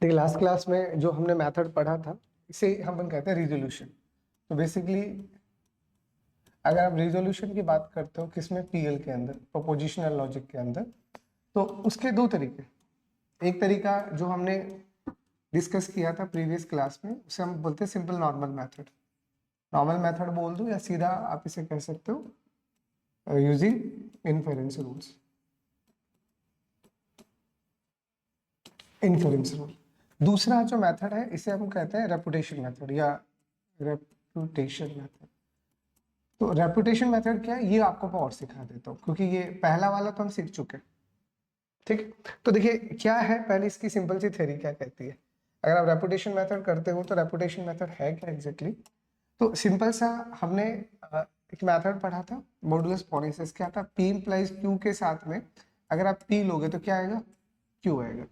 देखिए last class में जो हमने मेथड पढ़ा था इसे हम कहते हैं रिजोल्यूशन। तो बेसिकली अगर आप रिजोल्यूशन की बात करते हो किसमें, पीएल के अंदर, प्रोपोजिशनल लॉजिक के अंदर, तो उसके दो तरीके। एक तरीका जो हमने डिस्कस किया था प्रीवियस क्लास में उसे हम बोलते हैं simple normal method. Normal method बोल दो या सीधा आप इसे कह सकते हो using inference rules, inference rule. दूसरा जो मेथड है इसे हम कहते हैं रेपुटेशन मेथड या रेपुटेशन मेथड। तो रेपुटेशन मेथड क्या है ये आपको मैं और सिखा देता हूँ, क्योंकि ये पहला वाला तो हम सीख चुके हैं। ठीक है, तो देखिए क्या है, पहले इसकी सिंपल सी थ्योरी क्या कहती है। अगर आप रेपुटेशन मेथड करते हो तो रेपुटेशन मेथड है क्या एग्जैक्टली तो सिंपल सा हमने एक मेथड पढ़ा था मॉडुलस पोनेंस। क्या था, P इंप्लाइज Q के साथ में अगर आप P लोगे तो क्या आएगा, Q आएगा,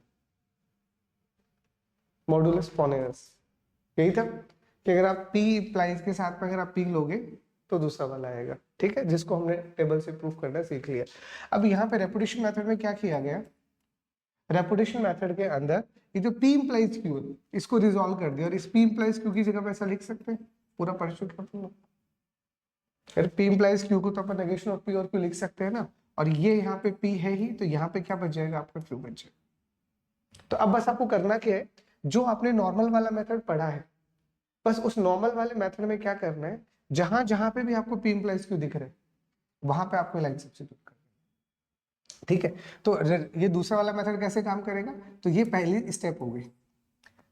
मॉडुलस पोनेंस। यही था कि अगर आप P इंप्लाइज के साथ में अगर आप P लोगे तो दूसरा वाला आएगा। ठीक है, जिसको हमने टेबल से प्रूफ करना सीख लिया। अब यहाँ पे रेपुटेशन मेथड में क्या किया गया, रेपुटेशन मेथड के अंदर ये जो P इंप्लाइज Q है इसको रिजॉल्व कर दिया, और इस P इंप्लाइज Q की जगह पे ऐसा लिख सकते हैं, पूरा पढ़ चुके हैं अपन लोग। फिर P इंप्लाइज Q को तो अपन नेगेशन ऑफ P और Q लिख सकते हैं ना, और ये यहाँ पे P है ही, तो यहाँ पे क्या बच जाएगा आपका Q बच जाएगा। तो अब बस आपको करना क्या है, जो आपने नॉर्मल वाला मेथड पढ़ा है बस उस नॉर्मल वाले मेथड में क्या करना है, जहां जहां पे भी आपको P इंप्लाइज Q दिख रहे हैं वहां पे आपको लाइन सब्स्टिट्यूट करना है। ठीक है, तो ये दूसरा वाला मेथड कैसे काम करेगा, तो ये पहली स्टेप हो गई।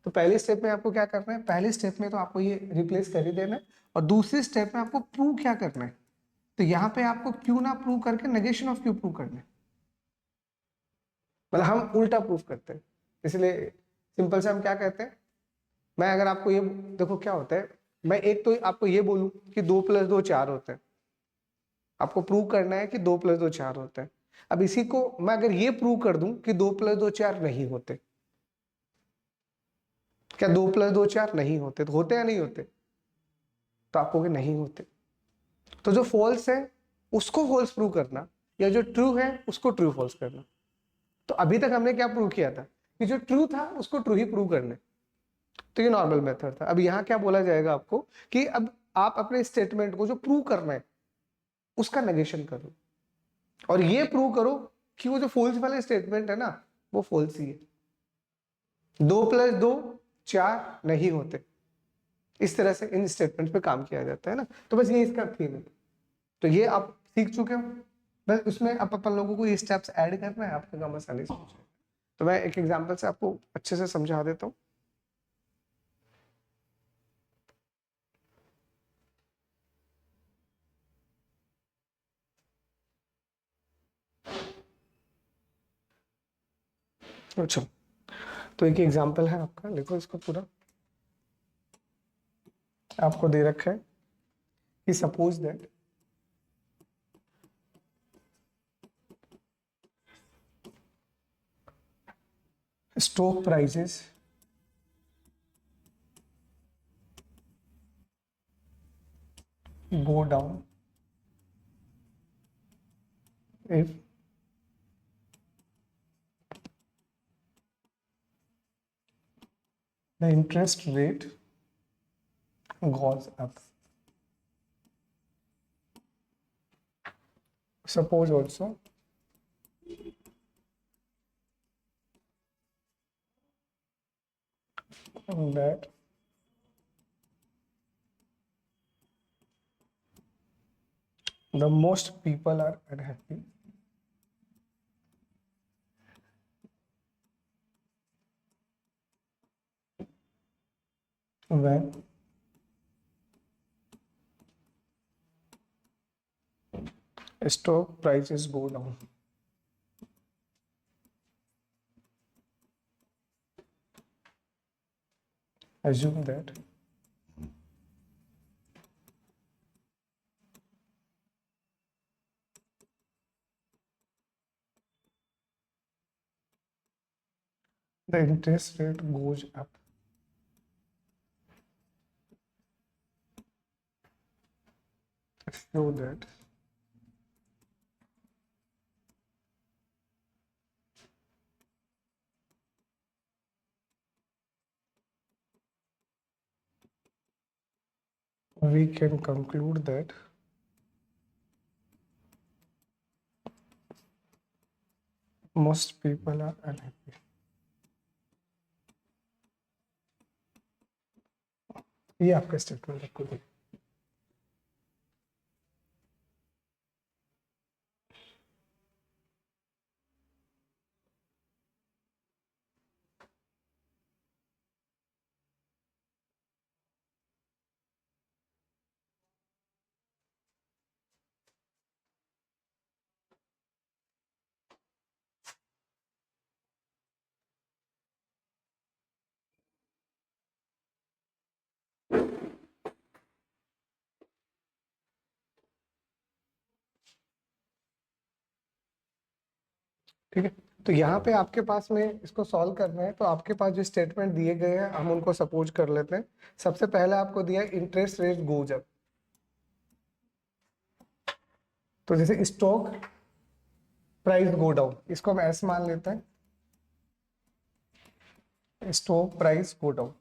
तो पहले स्टेप में आपको क्या करना है, पहले स्टेप में तो आपको ये रिप्लेस कर ही देना है, और दूसरे स्टेप में आपको प्रूव क्या करना है, तो यहां पे आपको क्यू ना प्रूव करके नेगेशन ऑफ क्यू प्रूव करना है। मतलब हम उल्टा प्रूफ करते हैं, इसलिए सिंपल से हम क्या कहते हैं, मैं अगर आपको ये देखो क्या होता है, मैं एक तो आपको ये बोलूं कि 2 + 2 4 होते हैं, आपको प्रूव करना है कि 2 + 2 4 होते हैं। अब इसी को मैं अगर ये प्रूव कर दूं कि 2 + 2 4 नहीं होते, क्या 2 + 2 4 नहीं होते, तो होते या नहीं होते, तो आपको नहीं होते। तो जो फॉल्स है उसको फॉल्स प्रूव करना, या जो ट्रू है उसको ट्रू फॉल्स करना। तो अभी तक हमने क्या प्रूव किया था कि जो ट्रू था उसको ट्रू ही प्रूव करना, तो ये नॉर्मल मेथड था। अब यहाँ क्या बोला जाएगा आपको कि अब आप अपने स्टेटमेंट को जो प्रूव करना है उसका नेगेशन करो, और ये प्रूव करो कि वो जो फॉल्स वाला स्टेटमेंट है ना वो फॉल्स ही है, 2 + 2 4 नहीं होते। इस तरह से इन स्टेटमेंट पे काम किया जाता है ना। तो बस ये इसका थीम है, तो ये आप सीख चुके हो। बस उसमें अब अपन लोगों को ये स्टेप्स ऐड करना है, आपका काम आसानी से हो जाएगा। तो मैं एक एग्जांपल से आपको अच्छे से समझा देता हूँ। अच्छा, तो एक एग्जांपल है आपका, लिखो इसको पूरा। आपको दे रखा है कि suppose that stock prices go down if the interest rate goes up. Suppose also that the most people are unhappy when stock prices go down. Assume that the interest rate goes up. Show that we can conclude that most people are unhappy. ये आपका statement आपको देखिए। ठीक है, तो यहाँ पे आपके पास में इसको सॉल्व करना है, तो आपके पास जो स्टेटमेंट दिए गए हैं हम उनको सपोज कर लेते हैं। सबसे पहले आपको दिया इंटरेस्ट रेट गोज अप, तो जैसे स्टॉक प्राइस गो डाउन, इसको हम ऐसे मान लेते हैं, स्टॉक प्राइस गो डाउन।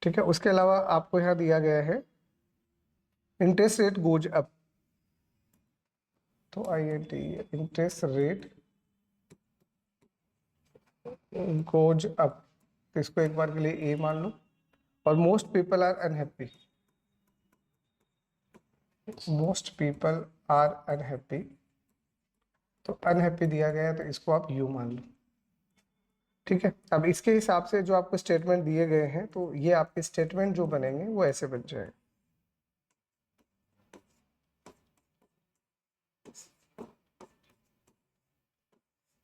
ठीक है, उसके अलावा आपको यहाँ दिया गया है इंटरेस्ट रेट गोज अप, तो INT interest rate goes up, तो इसको एक बार के लिए A मान लो। और most people are unhappy, most people are unhappy, तो अनहैप्पी दिया गया है तो इसको आप U मान लो। ठीक है, अब इसके हिसाब से जो आपको स्टेटमेंट दिए गए हैं, तो ये आपके स्टेटमेंट जो बनेंगे वो ऐसे बन जाएंगे।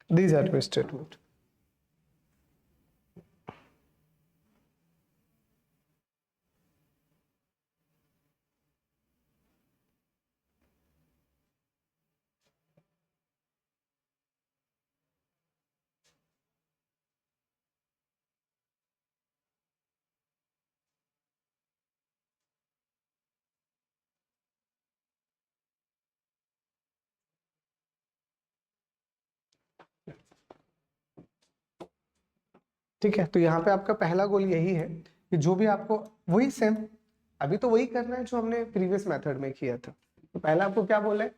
These are your statement. ठीक है, तो यहाँ पे आपका पहला गोल यही है कि जो भी आपको वही सेम, अभी तो वही करना है जो हमने प्रीवियस मेथड में किया था। तो पहला आपको क्या बोला है,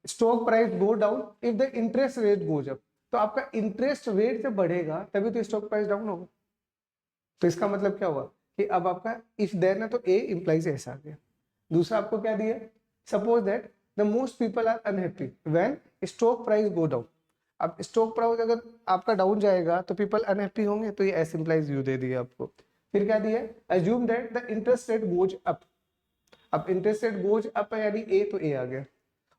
stock price go down if the interest rate goes up, तो आपका इंटरेस्ट रेट जब बढ़ेगा तभी तो स्टॉक प्राइस डाउन होगा। तो इसका मतलब क्या हुआ कि अब आपका इफ देन है तो ए इंप्लाइज ऐसा आ गया। दूसरा आपको क्या दिया, suppose that the most people are unhappy when stock price go down. अब स्टॉक प्राइस अगर आपका डाउन जाएगा तो पीपल अनहैप्पी होंगे, तो ये एस इंप्लाइज यू दे दिया आपको। फिर क्या दिया, assume that the interest rate goes up, अब इंटरेस्ट रेट गोज अप है यानी ए, तो ए आ गया।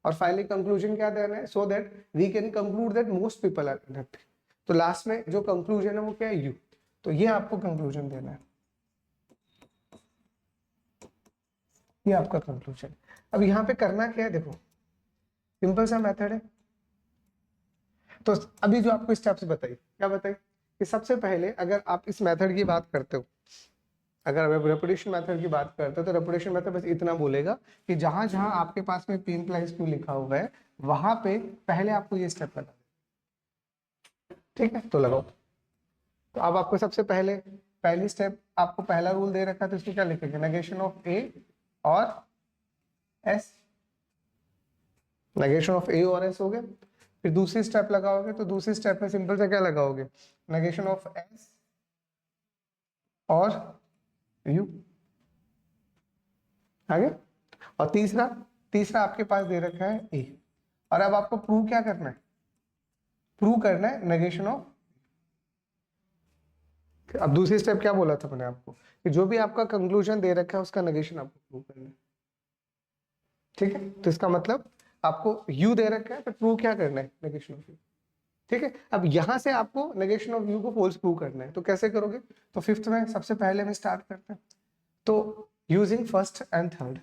और फाइनली कंक्लूजन क्या देना है, so that we can conclude that most people are unhappy, तो लास्ट में जो कंक्लूजन है वो क्या है, यू। तो ये आपको कंक्लूजन देना है, ये आपका कंक्लूजन। अब यहाँ पे करना क्या है, देखो सिंपल सा मेथड है। तो अभी जो आपको स्टेप्स बताई, क्या बताई कि सबसे पहले अगर आप इस मेथड की बात करते हो, अगर रेपुटेशन मेथड की बात करते हो, तो रेपुटेशन मेथड बस इतना बोलेगा कि जहां जहां आपके पास में P implies Q लिखा हुआ है वहां पे पहले आपको ये स्टेप लगा, ठीक है, तो लगाओ। तो अब आपको सबसे पहले पहली स्टेप, आपको पहला रूल दे रखा है तो इसको क्या लिखेंगे, नेगेशन ऑफ ए और एस, नेगेशन ऑफ ए और एस हो गया। फिर दूसरी स्टेप लगाओगे तो दूसरी स्टेप में सिंपल से क्या लगाओगे, नेगेशन ऑफ एस और यू, आगे। और तीसरा, तीसरा आपके पास दे रखा है ए, और अब आपको प्रूव क्या करना है, प्रूव करना है नेगेशन ऑफ। अब दूसरी स्टेप क्या बोला था मैंने आपको कि जो भी आपका कंक्लूजन दे रखा है उसका नेगेशन आपको प्रूव करना है, ठीक है। तो इसका मतलब आपको यू दे रखा है तो प्रूव क्या करना है, नेगेशन ऑफ यू, ठीक है। अब यहां से आपको नेगेशन ऑफ यू को फॉल्स प्रूव करना है, तो कैसे करोगे, तो फिफ्थ में सबसे पहले हम स्टार्ट करते हैं, तो using first and third,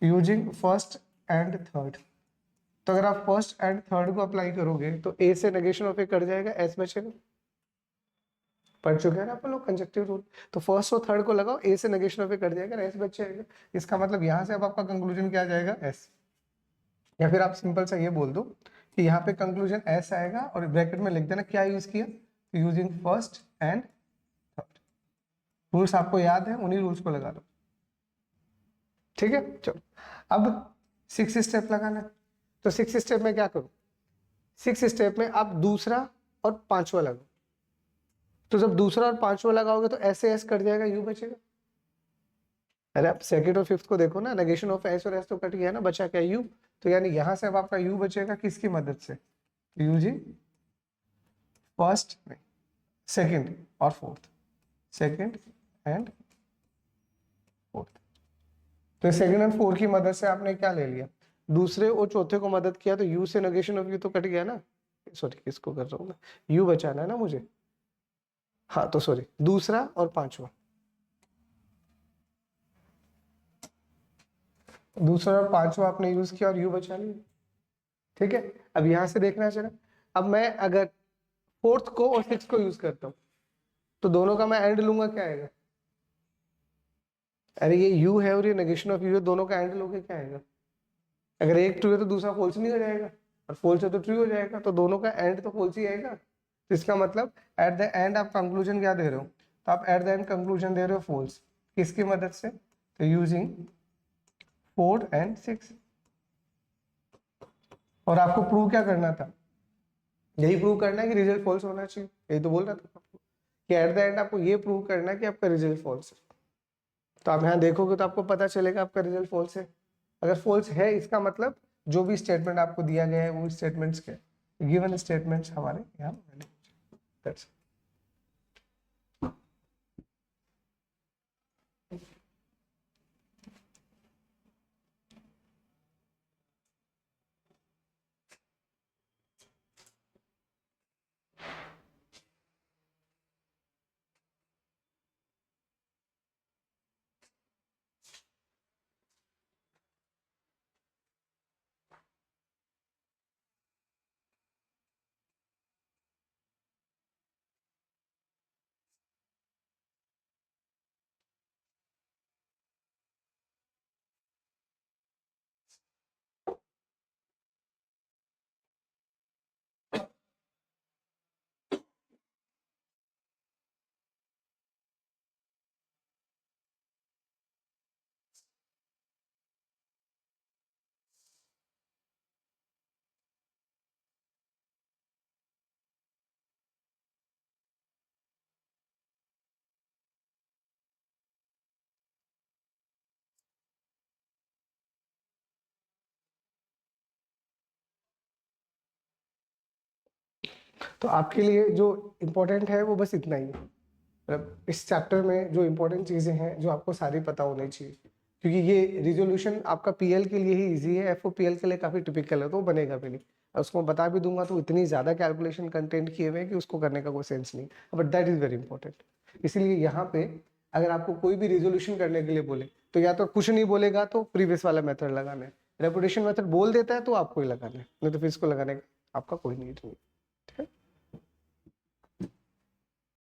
using first and third. तो अगर आप फर्स्ट एंड थर्ड को अप्लाई करोगे तो ए से नेगेशन ऑफ ए कट जाएगा, एस बचेगा, पढ़ चुके हैं ना अपन लोग कंजक्टिव रूल। तो फर्स्ट और थर्ड को लगाओ, ए से नेगेशन ऑफ ए कट जाएगा, एस बच जाएगा। इसका मतलब यहाँ से अब आपका कंक्लूजन क्या आ जाएगा, एस। या फिर आप सिंपल सा ये बोल दो कि यहाँ पे कंक्लूजन एस आएगा और ब्रैकेट में लिख देना क्या यूज किया, using first and third. Rules आपको याद है, उन्हीं रूल्स को लगा लो। ठीक है, चलो अब 6 स्टेप लगाना है। तो 6 स्टेप में क्या करूं, 6 स्टेप में आप दूसरा और पांचवा लगाओ। तो जब दूसरा और पांचवा लगाओगे तो ऐसे एस कट जाएगा, यू बचेगा। अरे आप सेकंड और फिफ्थ को देखो ना, नेगेशन ऑफ एस और एस तो कट गया ना, बचा क्या, यू। तो यानी यहां से अब आपका यू बचेगा किसकी मदद से, यू जी फर्स्ट नहीं, सेकंड और फोर्थ, सेकंड एंड फोर्थ। तो सेकंड एंड फोर्थ की मदद से आपने क्या ले लिया, दूसरे और चौथे को मदद किया, तो यू से नेगेशन ऑफ यू तो कट गया ना, सॉरी किसको कर रहा हूँ मैं, यू बचाना है ना मुझे, हाँ तो सॉरी दूसरा और पांचवा, दूसरा और पांचवा आपने यूज किया और यू बचा लिया। ठीक है, अब यहां से देखना चला, अब मैं अगर फोर्थ को और सिक्स को यूज करता हूं तो दोनों का मैं एंड लूंगा, क्या आएगा, अरे ये यू है और ये नेगेशन ऑफ यू है, दोनों का एंड लोगे क्या आएगा, अगर एक ट्रू है तो दूसरा फॉल्स नहीं हो जाएगा, और फॉल्स है तो ट्रू हो जाएगा, तो दोनों का एंड तो फॉल्स ही आएगा। तो इसका मतलब एट द एंड आप कंक्लूजन क्या दे रहे हो, तो आप एट द एंड कंक्लूजन दे रहे हो फॉल्स, किसकी मदद से, तो यूजिंग 4 एंड 6। और आपको प्रूव क्या करना था, यही प्रूव करना है कि रिजल्ट फॉल्स होना चाहिए, यही तो बोल रहा था आपको कि एट द एंड आपको ये प्रूव करना है कि आपका रिजल्ट फॉल्स है। तो आप यहाँ देखोगे तो आपको पता चलेगा आपका रिजल्ट फॉल्स है। अगर फॉल्स है इसका मतलब जो भी स्टेटमेंट आपको दिया गया है वो स्टेटमेंट्स के गिवन स्टेटमेंट्स हमारे यहाँ दैट्स इट। तो आपके लिए जो इम्पोर्टेंट है वो बस इतना ही है, मतलब इस चैप्टर में जो इम्पोर्टेंट चीज़ें हैं जो आपको सारी पता होनी चाहिए, क्योंकि ये रिजोल्यूशन आपका पीएल के लिए ही इजी है, एफओपीएल के लिए काफ़ी टिपिकल है तो वो बनेगा भी नहीं, और उसको मैं बता भी दूंगा तो इतनी ज़्यादा कैलकुलेशन कंटेंट किए हुए हैं कि उसको करने का कोई सेंस नहीं, but that is very important. इसीलिए यहाँ पे अगर आपको कोई भी रिजोल्यूशन करने के लिए बोले तो या तो कुछ नहीं बोलेगा तो प्रीवियस वाला मेथड लगाना है, रेपुटेशन मेथड बोल देता है तो आपको ही लगाना है, नहीं तो फिर इसको लगाने का आपका कोई नीड नहीं।